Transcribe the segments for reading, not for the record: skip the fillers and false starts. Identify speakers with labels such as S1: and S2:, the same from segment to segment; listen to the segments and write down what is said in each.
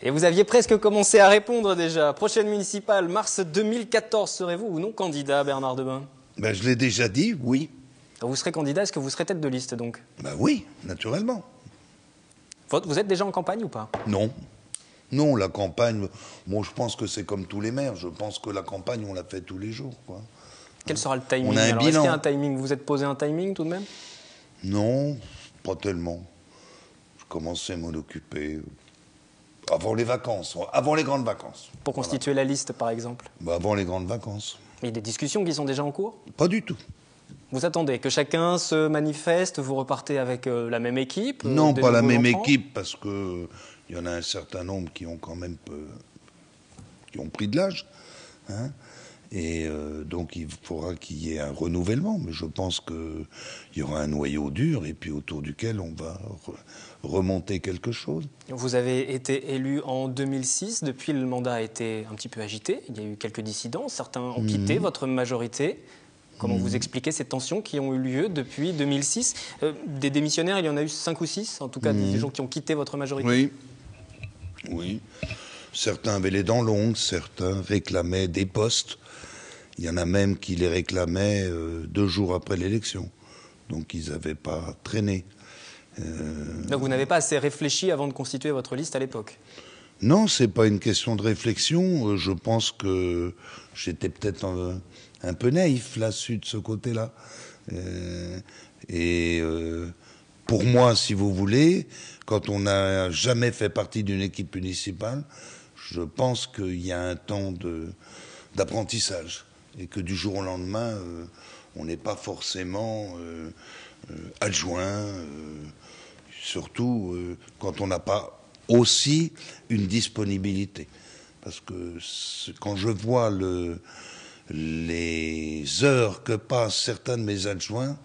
S1: Et vous aviez presque commencé à répondre déjà. Prochaine municipale, mars 2014, serez-vous ou non candidat, Bernard Debain?
S2: Ben, je l'ai déjà dit, oui.
S1: Vous serez candidat, est-ce que vous serez tête de liste donc?
S2: Ben oui, naturellement.
S1: Vous êtes déjà en campagne ou pas?
S2: Non. Non, la campagne, moi je pense que c'est comme tous les maires. Je pense que la campagne, on la fait tous les jours, quoi.
S1: Quel sera le timing?
S2: On a un
S1: Alors,
S2: bilan.
S1: est-ce qu'il y a un timing? Vous vous êtes posé un timing tout de même?
S2: Non, pas tellement. Je commençais à m'en occuper avant les vacances, avant les grandes vacances.
S1: Pour constituer la liste, par exemple?
S2: Ben, avant les grandes vacances.
S1: Il y a des discussions qui sont déjà en cours?
S2: Pas du tout.
S1: Vous attendez que chacun se manifeste, vous repartez avec la même équipe?
S2: Non,
S1: des
S2: pas la
S1: nouveaux
S2: même
S1: entrants?
S2: équipe, parce que il y en a un certain nombre qui ont quand même qui ont pris de l'âge, hein, et donc il faudra qu'il y ait un renouvellement. Mais je pense qu'il y aura un noyau dur et puis autour duquel on va remonter quelque chose.
S1: Vous avez été élu en 2006. Depuis, le mandat a été un petit peu agité. Il y a eu quelques dissidents. Certains ont quitté votre majorité. Comment vous expliquez ces tensions qui ont eu lieu depuis 2006? Des démissionnaires, il y en a eu 5 ou 6, en tout cas des gens qui ont quitté votre majorité.
S2: Oui, oui. Certains avaient les dents longues, certains réclamaient des postes. Il y en a même qui les réclamaient 2 jours après l'élection. Donc ils n'avaient pas traîné.
S1: Donc vous n'avez pas assez réfléchi avant de constituer votre liste à l'époque?
S2: Non, c'est pas une question de réflexion. Je pense que j'étais peut-être un peu naïf là-dessus, de ce côté-là. Pour moi, si vous voulez, quand on n'a jamais fait partie d'une équipe municipale, je pense qu'il y a un temps d'apprentissage et que du jour au lendemain, on n'est pas forcément adjoint, surtout quand on n'a pas aussi une disponibilité. Parce que quand je vois les heures que passent certains de mes adjoints,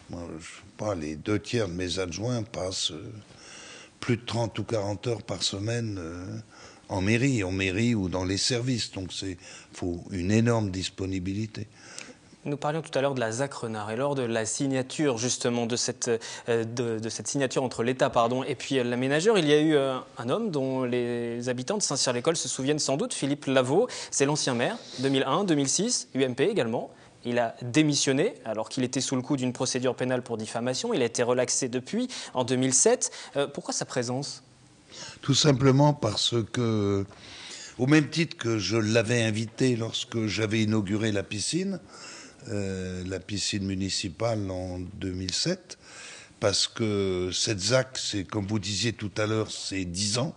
S2: moi, je sais pas, les 2/3 de mes adjoints passent plus de 30 ou 40 heures par semaine en mairie ou dans les services. Donc faut une énorme disponibilité.
S1: Nous parlions tout à l'heure de la ZAC Renard et lors de la signature justement de cette signature entre l'État et puis l'aménageur, il y a eu un homme dont les habitants de Saint-Cyr-l'École se souviennent sans doute, Philippe Lavaux. C'est l'ancien maire, 2001, 2006, UMP également. Il a démissionné alors qu'il était sous le coup d'une procédure pénale pour diffamation. Il a été relaxé depuis, en 2007. Pourquoi sa présence?
S2: Tout simplement parce que, au même titre que je l'avais invité lorsque j'avais inauguré la piscine municipale en 2007, parce que cette ZAC, c'est, comme vous disiez tout à l'heure, c'est 10 ans.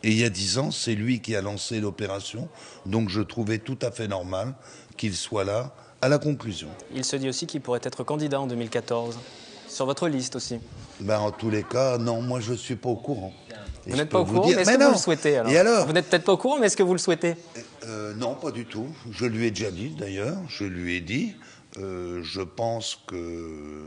S2: Et il y a 10 ans, c'est lui qui a lancé l'opération. Donc je trouvais tout à fait normal qu'il soit là à la conclusion.
S1: Il se dit aussi qu'il pourrait être candidat en 2014, sur votre liste aussi.
S2: Ben, en tous les cas, non, moi je ne suis pas au courant.
S1: Vous n'êtes pas au courant, mais est-ce que vous le souhaitez alors?
S2: Et alors?
S1: Vous n'êtes peut-être pas au courant, mais est-ce que vous le souhaitez?
S2: Non, pas du tout. Je lui ai déjà dit d'ailleurs, je pense que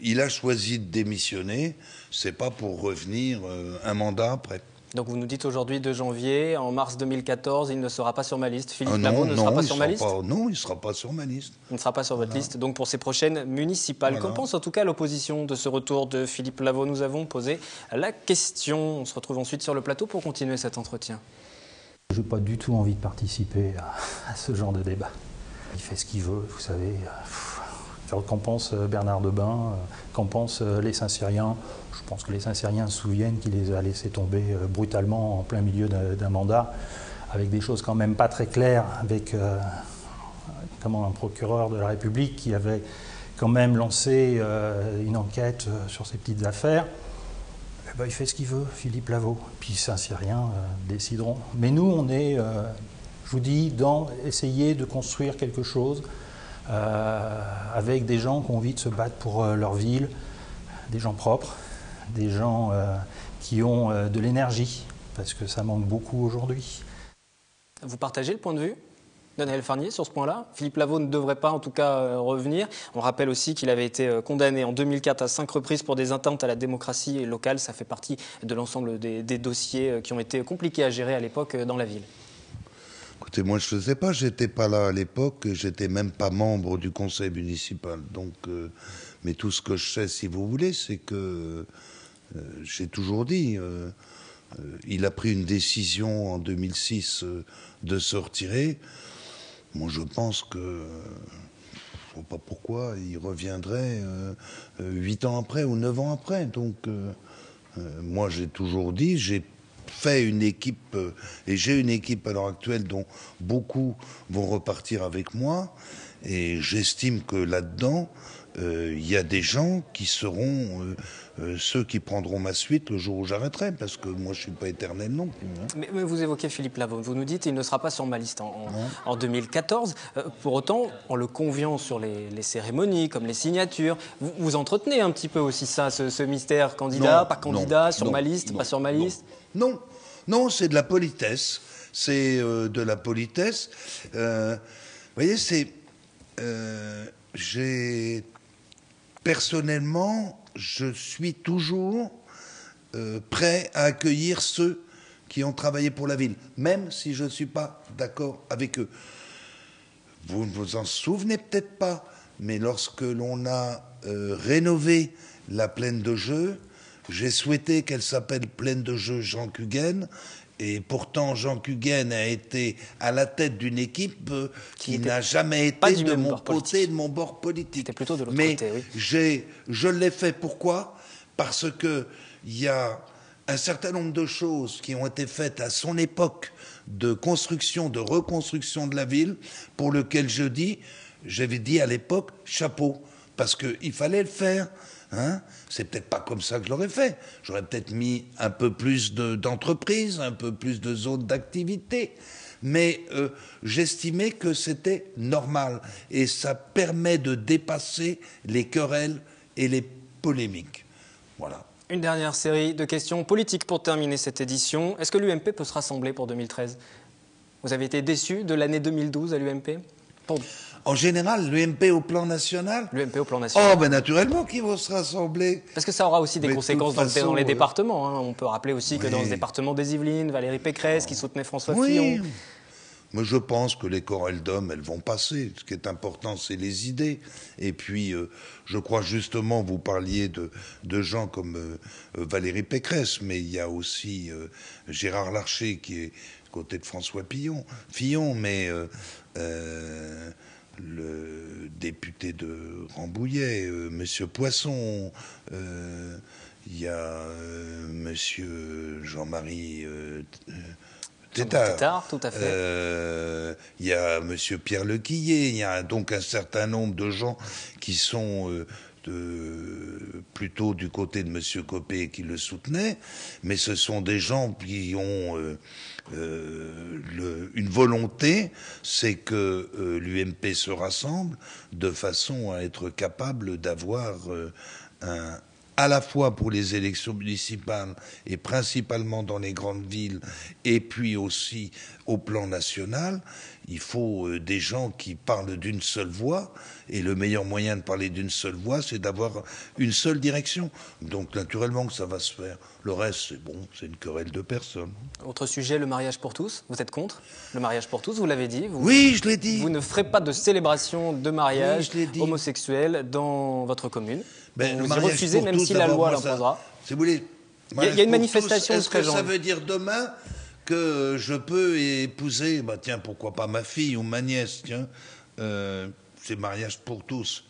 S2: il a choisi de démissionner, c'est pas pour revenir un mandat après.
S1: Donc vous nous dites aujourd'hui 2 janvier, en mars 2014, il ne sera pas sur ma liste. Philippe Lavaux ne sera pas sur ma liste?
S2: Non, il ne sera pas sur ma liste.
S1: Il ne sera pas sur votre liste, donc pour ces prochaines municipales. Qu'en pense en tout cas l'opposition de ce retour de Philippe Lavaux? Nous avons posé la question. On se retrouve ensuite sur le plateau pour continuer cet entretien.
S3: Je n'ai pas du tout envie de participer à ce genre de débat. Il fait ce qu'il veut, vous savez. Qu'en pense Bernard Debain? Qu'en pensent les Saint-Cyriens? Je pense que les Saint-Cyriens se souviennent qu'il les a laissés tomber brutalement en plein milieu d'un mandat, avec des choses quand même pas très claires, avec un procureur de la République qui avait quand même lancé une enquête sur ces petites affaires. Eh ben, il fait ce qu'il veut, Philippe Lavaux. Puis Saint-Cyriens décideront. Mais nous, on est, je vous dis, dans essayer de construire quelque chose avec des gens qui ont envie de se battre pour leur ville, des gens propres, des gens qui ont de l'énergie, parce que ça manque beaucoup aujourd'hui.
S1: Vous partagez le point de vue de Naël Farnier sur ce point-là? Philippe Lavaux ne devrait pas en tout cas revenir. On rappelle aussi qu'il avait été condamné en 2004 à 5 reprises pour des atteintes à la démocratie locale. Ça fait partie de l'ensemble des dossiers qui ont été compliqués à gérer à l'époque dans la ville.
S2: Écoutez, moi je ne sais pas, j'étais pas là à l'époque, j'étais même pas membre du conseil municipal. Donc, mais tout ce que je sais, si vous voulez, c'est que j'ai toujours dit, il a pris une décision en 2006 de se retirer. Moi, je pense que, je ne vois pas pourquoi, il reviendrait 8 ans après ou 9 ans après. Donc, moi, j'ai toujours dit, j'ai fait une équipe, et j'ai une équipe à l'heure actuelle dont beaucoup vont repartir avec moi. Et j'estime que là-dedans, il y a des gens qui seront ceux qui prendront ma suite le jour où j'arrêterai, parce que moi je ne suis pas éternel non plus. Hein.
S1: Mais vous évoquez Philippe Lavaux, vous nous dites qu'il ne sera pas sur ma liste en 2014. Pour autant, en le conviant sur les cérémonies, comme les signatures, vous entretenez un petit peu aussi ça, ce mystère, candidat, pas candidat, sur ma liste, pas sur ma liste?
S2: Non, non, c'est de la politesse. C'est de la politesse. Vous voyez, c'est... personnellement, je suis toujours prêt à accueillir ceux qui ont travaillé pour la ville, même si je ne suis pas d'accord avec eux. Vous ne vous en souvenez peut-être pas, mais lorsque l'on a rénové la plaine de jeu, j'ai souhaité qu'elle s'appelle plaine de jeu Jean Cuguen. Et pourtant, Jean Cuguen a été à la tête d'une équipe qui n'a jamais été de mon côté, de mon bord politique.
S1: C'était plutôt de l'autre côté, oui.
S2: Mais je l'ai fait pourquoi? Parce qu'il y a un certain nombre de choses qui ont été faites à son époque de construction, de reconstruction de la ville, pour lequel j'avais dit à l'époque, chapeau, parce qu'il fallait le faire. Hein, c'est peut-être pas comme ça que je l'aurais fait. J'aurais peut-être mis un peu plus d'entreprises, un peu plus de zones d'activité. Mais j'estimais que c'était normal. Et ça permet de dépasser les querelles et les polémiques. Voilà.
S1: Une dernière série de questions politiques pour terminer cette édition. Est-ce que l'UMP peut se rassembler pour 2013? Vous avez été déçu de l'année 2012 à l'UMP?
S2: En général, l'UMP au plan national?
S1: L'UMP au plan national.
S2: Oh, ben naturellement qu'ils vont se rassembler.
S1: Parce que ça aura aussi des conséquences dans les départements. Hein. On peut rappeler aussi que dans ce département des Yvelines, Valérie Pécresse qui soutenait François Fillon.
S2: Mais je pense que les querelles d'hommes, elles vont passer. Ce qui est important, c'est les idées. Et puis, je crois justement, vous parliez de gens comme Valérie Pécresse, mais il y a aussi Gérard Larcher qui est côté de François Fillon, mais le député de Rambouillet, Monsieur Poisson, il y a Monsieur Jean-Marie
S1: Tétard, tout à fait.
S2: Il y a Monsieur Pierre Lequillier, il y a donc un certain nombre de gens qui sont plutôt du côté de Monsieur Copé qui le soutenait, mais ce sont des gens qui ont une volonté, c'est que l'UMP se rassemble de façon à être capable d'avoir à la fois pour les élections municipales et principalement dans les grandes villes, et puis aussi au plan national, il faut des gens qui parlent d'une seule voix, et le meilleur moyen de parler d'une seule voix, c'est d'avoir une seule direction. Donc naturellement que ça va se faire. Le reste, c'est bon, c'est une querelle de personnes.
S1: Autre sujet, le mariage pour tous. Vous êtes contre le mariage pour tous, vous l'avez dit.
S2: Oui, je l'ai dit.
S1: Vous ne ferez pas de célébration de mariage homosexuel dans votre commune.
S2: Ben,
S1: vous y refusez, même si la loi l'imposera.
S2: Si vous voulez,
S1: il y a une manifestation de 13 janvier.
S2: Ça veut dire demain que je peux épouser, bah tiens, pourquoi pas ma fille ou ma nièce, tiens, c'est mariage pour tous.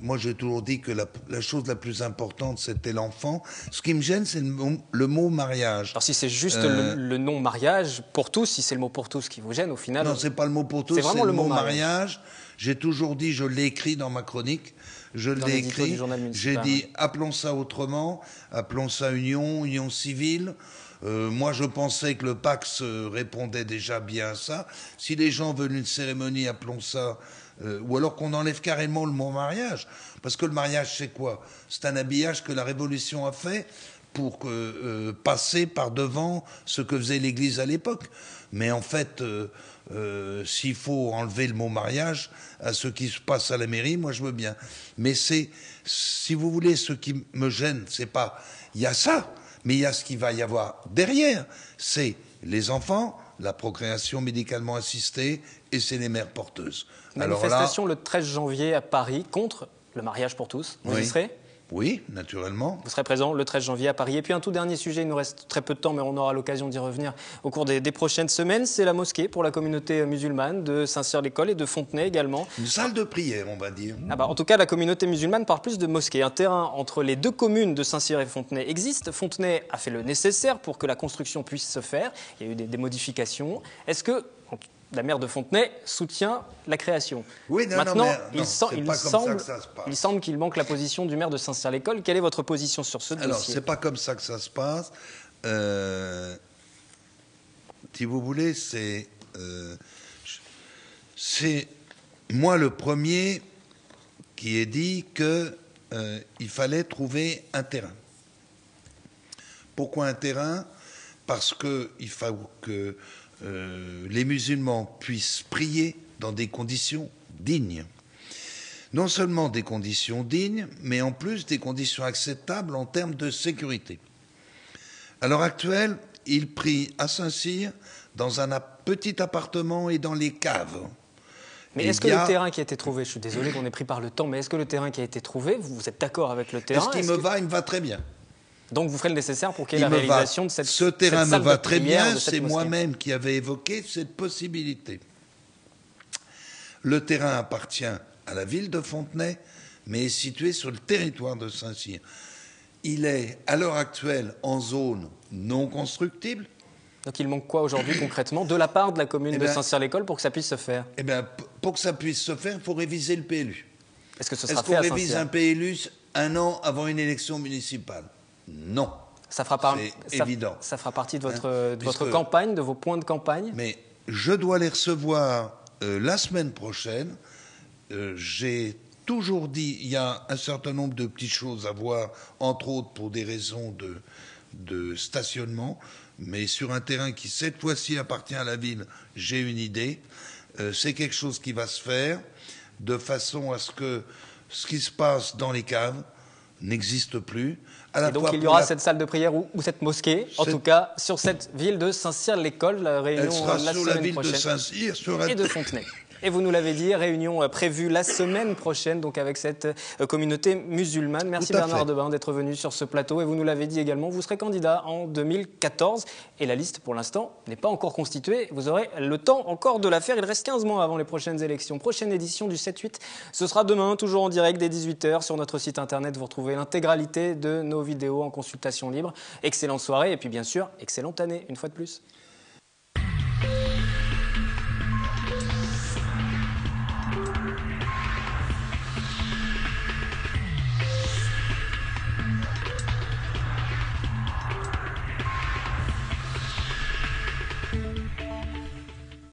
S2: Moi, j'ai toujours dit que la chose la plus importante, c'était l'enfant. Ce qui me gêne, c'est le mot mariage.
S1: Alors, si c'est juste le nom mariage, pour tous, si c'est le mot pour tous qui vous gêne, au final...
S2: Non, c'est pas le mot pour tous, c'est le mot mariage. J'ai toujours dit, je l'ai écrit dans ma chronique, je l'ai écrit, j'ai dit, appelons ça autrement, appelons ça union civile. Moi, je pensais que le Pax répondait déjà bien à ça. Si les gens veulent une cérémonie, appelons ça... ou alors qu'on enlève carrément le mot mariage. Parce que le mariage, c'est quoi? C'est un habillage que la Révolution a fait pour passer par devant ce que faisait l'Église à l'époque. Mais en fait, s'il faut enlever le mot mariage à ce qui se passe à la mairie, moi je veux bien. Mais c'est, si vous voulez, ce qui me gêne, c'est pas... Il y a ça, mais il y a ce qu'il va y avoir derrière. C'est les enfants, la procréation médicalement assistée, et c'est les mères porteuses.
S1: Manifestation le 13 janvier à Paris contre le mariage pour tous. Vous y serez ?
S2: Oui, naturellement.
S1: Vous serez présent le 13 janvier à Paris. Et puis un tout dernier sujet, il nous reste très peu de temps, mais on aura l'occasion d'y revenir au cours des prochaines semaines. C'est la mosquée pour la communauté musulmane de Saint-Cyr-l'École et de Fontenay également.
S2: Une salle de prière, on va dire.
S1: En tout cas, la communauté musulmane parle plus de mosquée. Un terrain entre les deux communes de Saint-Cyr et Fontenay existe. Fontenay a fait le nécessaire pour que la construction puisse se faire. Il y a eu des modifications. Est-ce que la maire de Fontenay soutient la création?
S2: Oui, non,
S1: maintenant,
S2: il
S1: semble qu'il manque la position du maire de Saint-Cyr-l'École. Quelle est votre position sur ce dossier?
S2: Alors, c'est pas comme ça que ça se passe. Si vous voulez, c'est moi le premier qui ai dit qu'il fallait trouver un terrain. Pourquoi un terrain? Parce qu'il faut que les musulmans puissent prier dans des conditions dignes. Non seulement des conditions dignes, mais en plus des conditions acceptables en termes de sécurité. À l'heure actuelle, ils prient à Saint-Cyr dans un petit appartement et dans les caves.
S1: Mais est-ce que le terrain qui a été trouvé, je suis désolé qu'on ait pris par le temps, mais est-ce que le terrain qui a été trouvé, vous êtes d'accord avec le terrain?
S2: Il me va très bien.
S1: Donc vous ferez le nécessaire pour qu'il y ait la réalisation de cette
S2: Ce terrain me va très bien,
S1: c'est
S2: moi-même qui avais évoqué cette possibilité. Le terrain appartient à la ville de Fontenay, mais est situé sur le territoire de Saint-Cyr. Il est, à l'heure actuelle, en zone non constructible.
S1: Donc il manque quoi aujourd'hui concrètement de la part de la commune de Saint-Cyr-l'École pour que ça puisse se faire?
S2: Eh bien, pour que ça puisse se faire, il faut réviser le PLU.
S1: Est-ce que ce sera fait à Saint-Cyr?
S2: Est-ce qu'on révise un PLU un an avant une élection municipale? Non.
S1: C'est évident. Ça fera partie de votre campagne, de vos points de campagne?
S2: Mais je dois les recevoir la semaine prochaine. J'ai toujours dit, il y a un certain nombre de petites choses à voir, entre autres pour des raisons de stationnement, mais sur un terrain qui cette fois-ci appartient à la ville, j'ai une idée. C'est quelque chose qui va se faire de façon à ce que ce qui se passe dans les caves n'existe plus.
S1: Et donc il y aura cette salle de prière ou cette mosquée, en tout cas, sur cette ville de Saint-Cyr-l'École, la réunion la semaine prochaine, et de Fontenay. Et vous nous l'avez dit, réunion prévue la semaine prochaine, donc avec cette communauté musulmane. Merci Bernard Debain d'être venu sur ce plateau. Et vous nous l'avez dit également, vous serez candidat en 2014. Et la liste, pour l'instant, n'est pas encore constituée. Vous aurez le temps encore de la faire. Il reste 15 mois avant les prochaines élections. Prochaine édition du 7-8, ce sera demain, toujours en direct dès 18h. Sur notre site internet, vous retrouvez l'intégralité de nos vidéos en consultation libre. Excellente soirée et puis bien sûr, excellente année, une fois de plus.